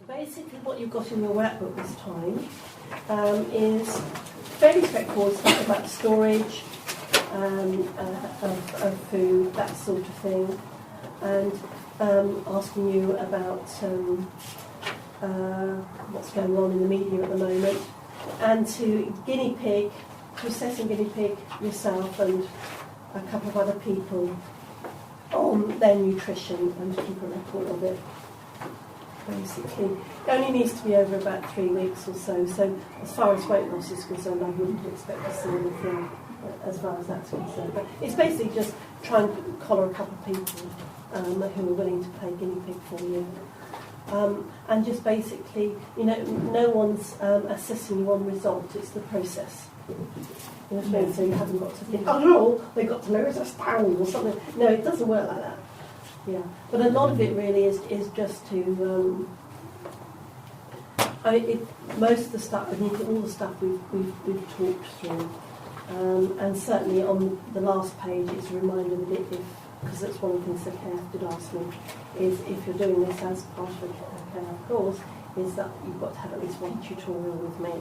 Basically what you've got in your workbook this time is fairly straightforward stuff about storage of food, that sort of thing, and asking you about what's going on in the media at the moment, and to assessing guinea pig yourself and a couple of other people on their nutrition and keep a record of it. Basically, it only needs to be over about 3 weeks or so. So, as far as weight loss is concerned, I wouldn't expect to see anything as far as that's concerned. But it's basically just trying to collar a couple of people who are willing to play guinea pig for you, and just basically, no one's assessing you on result. It's the process. You know what I mean? So you haven't got to think, oh no, they've got to lose a stone or something. No, it doesn't work like that. Yeah, but a lot of it really is just to. Most of the stuff, all the stuff we've talked through, and certainly on the last page, it's a reminder that because that's one of the things that Claire did ask me, is if you're doing this as part of a Claire course, is that you've got to have at least one tutorial with me.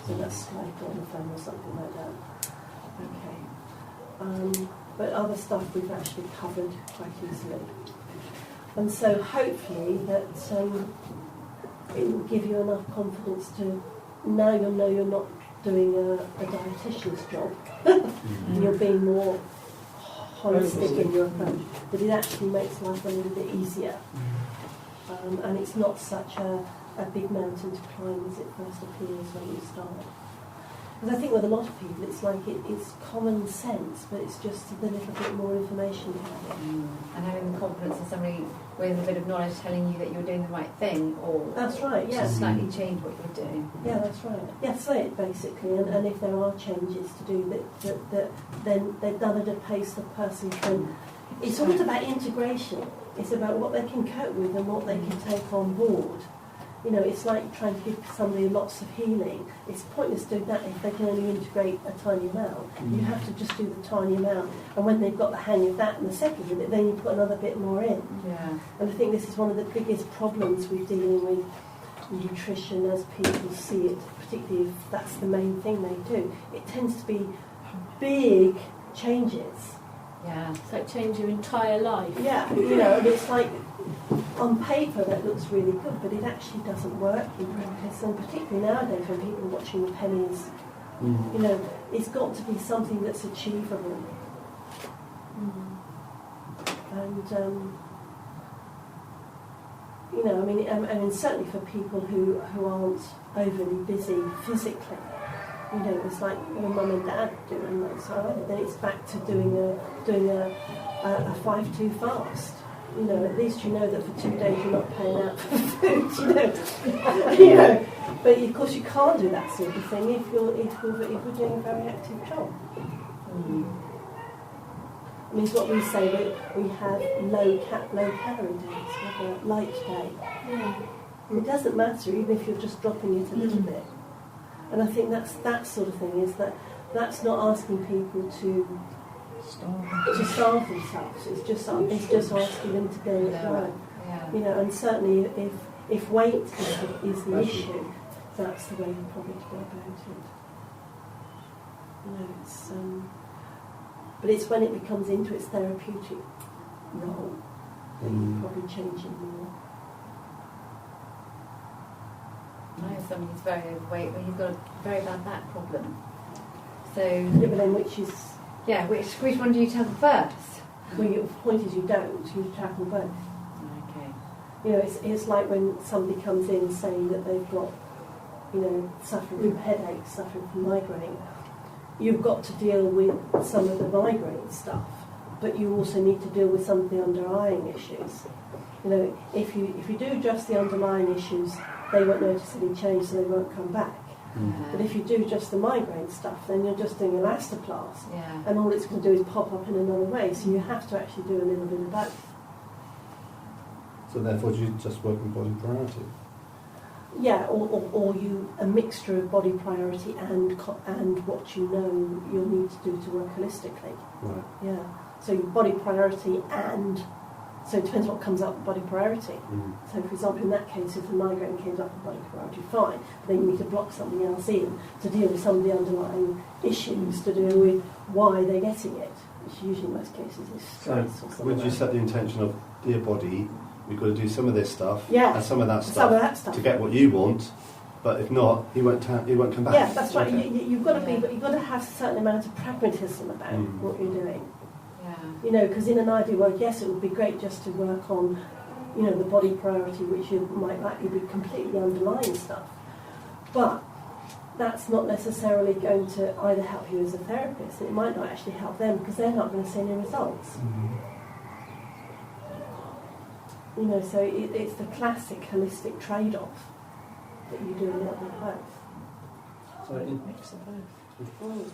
So that's Skype or on the phone or something like that. Okay. But other stuff we've actually covered quite easily. And so hopefully that it will give you enough confidence to, now you'll know you're not doing a dietitian's job. You're being more holistic in your approach. But it actually makes life a little bit easier. And it's not such a big mountain to climb as it first appears when you start. Because I think with a lot of people, it's like it's common sense, but it's just a little bit more information to have. And having the confidence of somebody with a bit of knowledge telling you that you're doing the right thing, or that's right, yeah, just slightly change what you're doing. Yeah, that's right. Yeah, say it basically, and if there are changes to do, that then they're done at a pace the person can. It's all about integration. It's about what they can cope with and what they can take on board. It's like trying to give somebody lots of healing. It's pointless doing that if they can only integrate a tiny amount. You have to just do the tiny amount. And when they've got the hang of that and the second of it, then you put another bit more in. Yeah. And I think this is one of the biggest problems with dealing with nutrition as people see it, particularly if that's the main thing they do. It tends to be big changes. Yeah. It's like change your entire life. Yeah, and it's like, on paper that looks really good, but it actually doesn't work in practice, and particularly nowadays when people are watching the pennies, it's got to be something that's achievable. And I mean, certainly for people who aren't overly busy physically, it's like your mum and dad doing that, so then it's back to doing a 5-2 fast. At least you know that for 2 days you're not paying out for food, But of course you can't do that sort of thing if you're doing a very active job. I mean, it's what we say, that we have low calorie days, we have a light day. Yeah. It doesn't matter even if you're just dropping it a little bit. And I think that sort of thing is that's not asking people to starve themselves. It's just asking them to go with life. Yeah. And certainly if weight is the issue, that's the way you probably go about it. But it's when it becomes into its therapeutic role that you probably change it more. I know somebody who's very overweight, but he's got a very bad back problem. So, yeah, but then which one do you tackle first? Well, the point is you don't. You tackle both. Okay. It's like when somebody comes in saying that they've got, suffering from headaches, suffering from migraine. You've got to deal with some of the migraine stuff, but you also need to deal with some of the underlying issues. If you do just the underlying issues, they won't notice any change, so they won't come back. But if you do just the migraine stuff, then you're just doing elastoplast, and all it's going to do is pop up in another way. So you have to actually do a little bit of both. So therefore, you just work with body priority. Yeah, or you a mixture of body priority and what you'll need to do to work holistically. Right. Yeah. So your body priority and So it depends what comes up with body priority. Mm. So, for example, in that case, if the migraine comes up with body priority, fine. But then you need to block something else in to deal with some of the underlying issues to do with why they're getting it, which usually in most cases is So, stress or something. would you set the intention of, dear body, we've got to do some of this stuff Yeah. and some of that Some of that stuff. to get what you want, but if not, he won't come back. Yeah, that's right. Okay. You've got to be, you've got to have a certain amount of pragmatism about Mm. what you're doing. Yeah. You know, because in an ideal world, yes, it would be great just to work on, you know, the body priority, which you might likely be completely underlying stuff. But that's not necessarily going to either help you as a therapist. It might not actually help them because they're not going to see any results. You know, so it's the classic holistic trade-off that you do a little bit of both. So Mix of both. Mm.